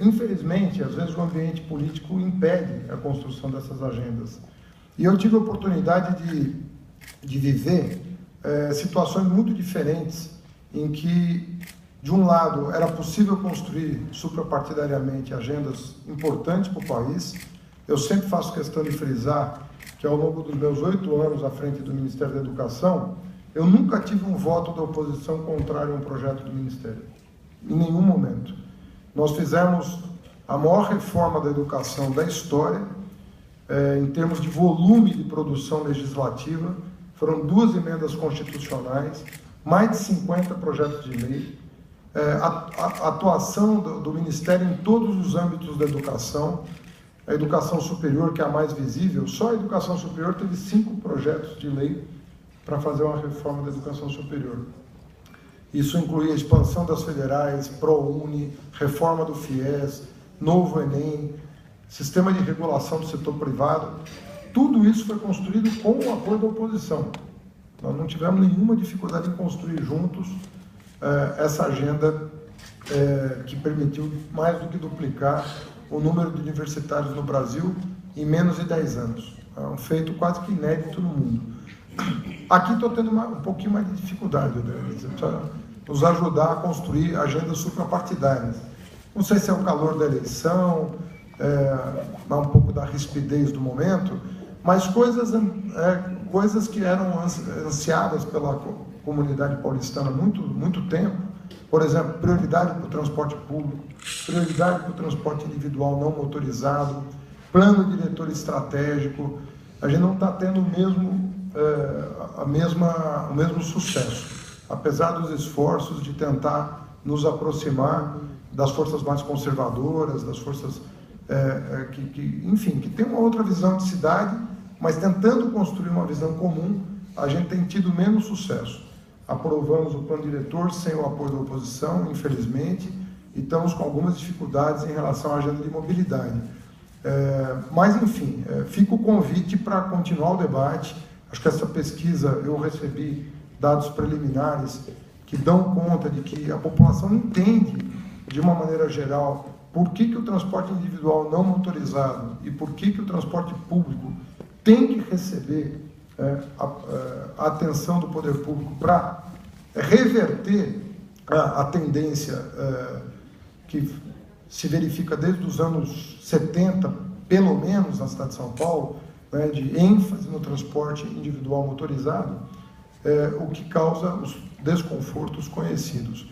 Infelizmente, às vezes o ambiente político impede a construção dessas agendas. E eu tive a oportunidade de viver situações muito diferentes, em que, de um lado, era possível construir suprapartidariamente agendas importantes para o país. Eu sempre faço questão de frisar que, ao longo dos meus 8 anos à frente do Ministério da Educação, eu nunca tive um voto da oposição contrário a um projeto do Ministério, em nenhum momento. Nós fizemos a maior reforma da educação da história, em termos de volume de produção legislativa. Foram 2 emendas constitucionais, mais de 50 projetos de lei, a atuação do Ministério em todos os âmbitos da educação. A educação superior, que é a mais visível, só a educação superior teve 5 projetos de lei para fazer uma reforma da educação superior. Isso incluía a expansão das federais, ProUni, reforma do FIES, novo Enem, sistema de regulação do setor privado. Tudo isso foi construído com o apoio da oposição. Nós não tivemos nenhuma dificuldade em construir juntos essa agenda que permitiu mais do que duplicar o número de universitários no Brasil em menos de 10 anos. É um feito quase que inédito no mundo. Aqui estou tendo um pouquinho mais de dificuldade, você precisa nos ajudar a construir agendas suprapartidárias. Não sei se é o calor da eleição, um pouco da rispidez do momento, mas coisas que eram ansiadas pela comunidade paulistana há muito tempo. Por exemplo, prioridade para o transporte público, prioridade para o transporte individual não motorizado, plano diretor estratégico. A gente não está tendo o mesmo sucesso, apesar dos esforços de tentar nos aproximar das forças mais conservadoras, das forças que tem uma outra visão de cidade, mas tentando construir uma visão comum, a gente tem tido menos sucesso. Aprovamos o plano diretor sem o apoio da oposição, infelizmente, e estamos com algumas dificuldades em relação à agenda de mobilidade. Mas, enfim, fica o convite para continuar o debate. Acho que essa pesquisa, eu recebi dados preliminares que dão conta de que a população entende, de uma maneira geral, por que o transporte individual não motorizado e por que o transporte público tem que receber a atenção do poder público para reverter a tendência que se verifica desde os anos 70, pelo menos na cidade de São Paulo, de ênfase no transporte individual motorizado, o que causa os desconfortos conhecidos.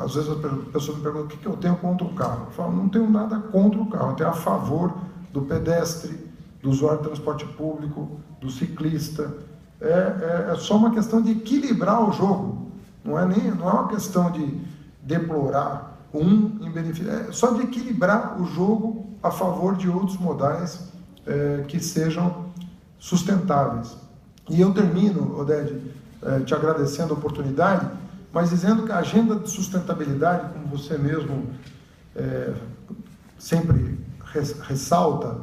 Às vezes a pessoa me pergunta o que eu tenho contra o carro. Eu falo, não tenho nada contra o carro, eu tenho a favor do pedestre, do usuário de transporte público, do ciclista. É só uma questão de equilibrar o jogo, não é uma questão de deplorar em benefício, é só de equilibrar o jogo a favor de outros modais que sejam sustentáveis. E eu termino, Oded, te agradecendo a oportunidade, mas dizendo que a agenda de sustentabilidade, como você mesmo sempre ressalta,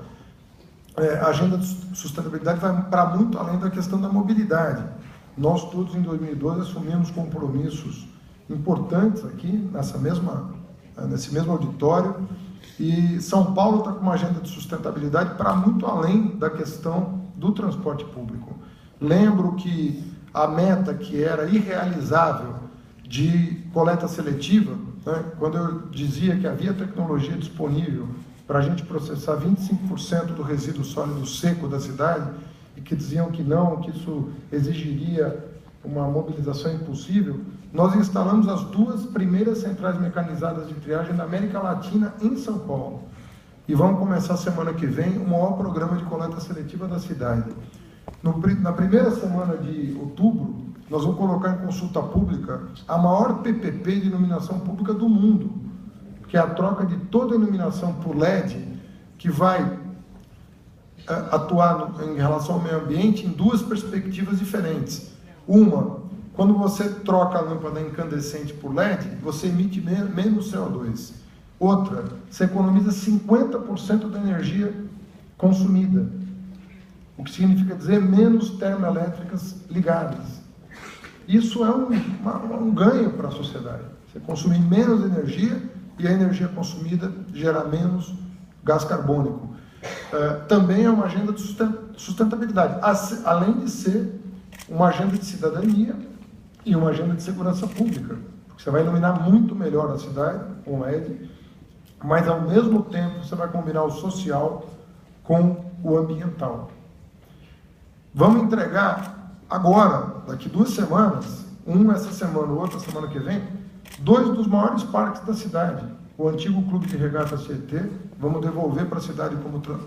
a agenda de sustentabilidade vai para muito além da questão da mobilidade. Nós todos, em 2012, assumimos compromissos importantes aqui, nesse mesmo auditório, e São Paulo está com uma agenda de sustentabilidade para muito além da questão do transporte público. Lembro que a meta que era irrealizável de coleta seletiva, quando eu dizia que havia tecnologia disponível para a gente processar 25% do resíduo sólido seco da cidade, e que diziam que não, que isso exigiria uma mobilização impossível, nós instalamos as 2 primeiras centrais mecanizadas de triagem da América Latina em São Paulo. E vamos começar semana que vem o maior programa de coleta seletiva da cidade. Na primeira semana de outubro, nós vamos colocar em consulta pública a maior PPP de iluminação pública do mundo, que é a troca de toda a iluminação por LED, que vai atuar em relação ao meio ambiente em 2 perspectivas diferentes. Uma, quando você troca a lâmpada incandescente por LED, você emite menos CO2. Outra, você economiza 50% da energia consumida, o que significa dizer menos termoelétricas ligadas. Isso é um ganho para a sociedade. Você consumir menos energia e a energia consumida gera menos gás carbônico. Também é uma agenda de sustentabilidade, além de ser uma agenda de cidadania e uma agenda de segurança pública, porque você vai iluminar muito melhor a cidade com o LED, mas ao mesmo tempo você vai combinar o social com o ambiental. Vamos entregar agora, daqui 2 semanas, um essa semana, o outro semana que vem, 2 dos maiores parques da cidade. O antigo Clube de Regatas Tietê, vamos devolver para a cidade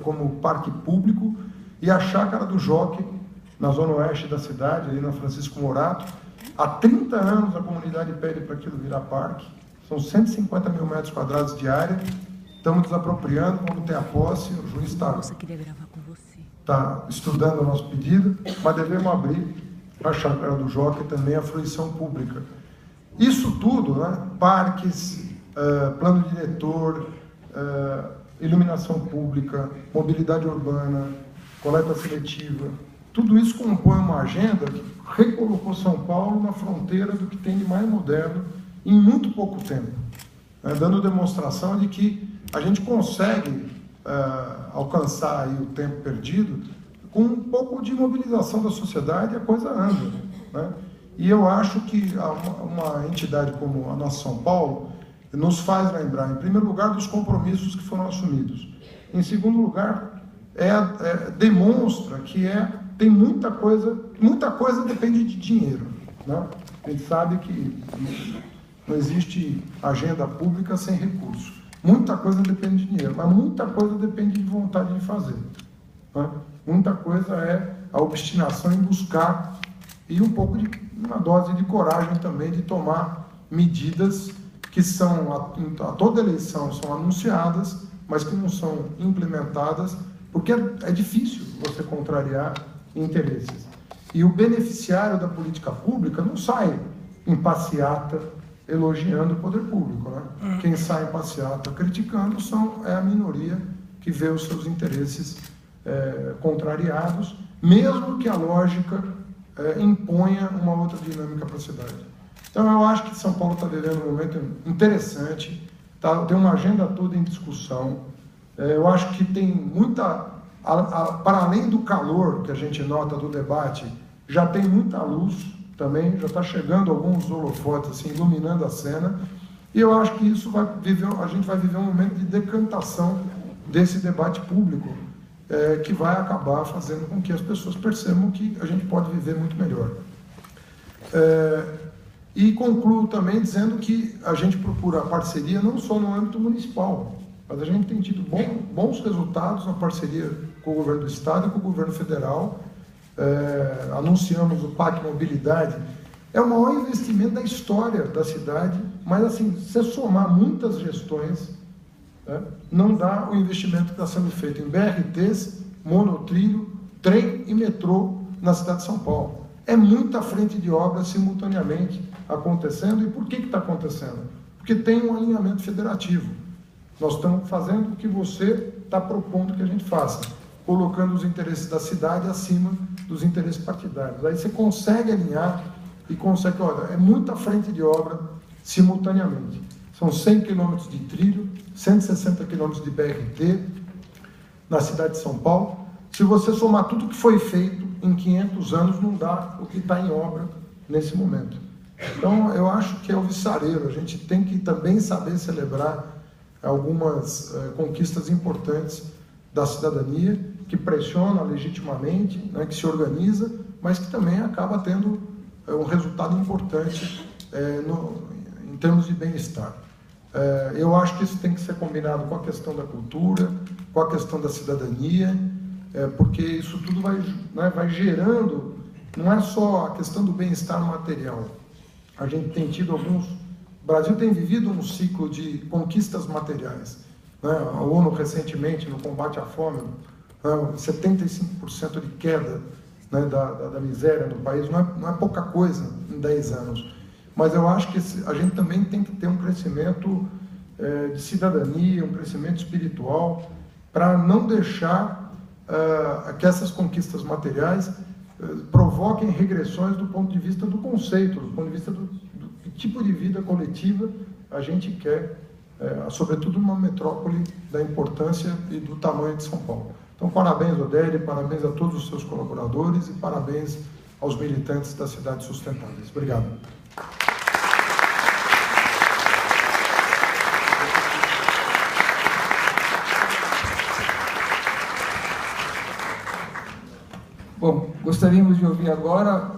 como parque público, e a Chácara do Jockey, na zona oeste da cidade, ali na Francisco Morato. Há 30 anos a comunidade pede para aquilo virar parque, são 150 mil metros quadrados de área, estamos desapropriando, vamos ter a posse, o juiz está estudando o nosso pedido, mas devemos abrir a Chácara do Jockey também a fruição pública. Isso tudo, né, parques, plano diretor, iluminação pública, mobilidade urbana, coleta seletiva, tudo isso compõe uma agenda que recolocou São Paulo na fronteira do que tem de mais moderno em muito pouco tempo, dando demonstração de que a gente consegue alcançar aí o tempo perdido com um pouco de mobilização da sociedade, a coisa anda, né? E eu acho que uma entidade como a nossa São Paulo nos faz lembrar, em primeiro lugar, dos compromissos que foram assumidos. Em segundo lugar, demonstra que tem muita coisa depende de dinheiro, né? A gente sabe que não existe agenda pública sem recurso. Muita coisa depende de dinheiro, mas muita coisa depende de vontade de fazer, né? Muita coisa é a obstinação em buscar e um pouco de uma dose de coragem também de tomar medidas que são, a toda eleição, são anunciadas, mas que não são implementadas, porque é difícil você contrariar interesses. E o beneficiário da política pública não sai em passeata elogiando o poder público, né? Quem sai em passeata criticando é a minoria que vê os seus interesses contrariados, mesmo que a lógica imponha uma outra dinâmica para a cidade. Então, eu acho que São Paulo está vivendo um momento interessante, tem uma agenda toda em discussão. Eu acho que tem muita, para além do calor que a gente nota do debate, já tem muita luz também, já está chegando alguns holofotes assim, iluminando a cena, e eu acho que isso a gente vai viver um momento de decantação desse debate público, que vai acabar fazendo com que as pessoas percebam que a gente pode viver muito melhor. E concluo também dizendo que a gente procura a parceria não só no âmbito municipal, mas a gente tem tido bons resultados na parceria com o governo do Estado e com o governo federal. Anunciamos o PAC Mobilidade, é o maior investimento da história da cidade, mas assim, se somar muitas gestões, não dá o investimento que está sendo feito em BRTs, monotrilho, trem e metrô na cidade de São Paulo. É muita frente de obra simultaneamente acontecendo. E por que está acontecendo? Porque tem um alinhamento federativo. Nós estamos fazendo o que você está propondo que a gente faça, colocando os interesses da cidade acima dos interesses partidários. Aí você consegue alinhar e consegue, olha, é muita frente de obra simultaneamente. São 100 quilômetros de trilho, 160 quilômetros de BRT na cidade de São Paulo. Se você somar tudo que foi feito em 500 anos, não dá o que está em obra nesse momento. Então, eu acho que é o viçareiro. A gente tem que também saber celebrar algumas conquistas importantes da cidadania, que pressiona legitimamente, né, que se organiza, mas que também acaba tendo um resultado importante em termos de bem-estar. Eu acho que isso tem que ser combinado com a questão da cultura, com a questão da cidadania, porque isso tudo vai gerando, não é só a questão do bem-estar material. A gente tem tido o Brasil tem vivido um ciclo de conquistas materiais, né? A ONU recentemente, no combate à fome, 75% de queda, né, da miséria no país, não é pouca coisa em 10 anos. Mas eu acho que a gente também tem que ter um crescimento de cidadania, um crescimento espiritual, para não deixar que essas conquistas materiais provoquem regressões do ponto de vista do conceito, do ponto de vista do que tipo de vida coletiva a gente quer, sobretudo numa metrópole da importância e do tamanho de São Paulo. Então, parabéns, Odélia, parabéns a todos os seus colaboradores e parabéns aos militantes das cidades sustentáveis. Obrigado. Bom, gostaríamos de ouvir agora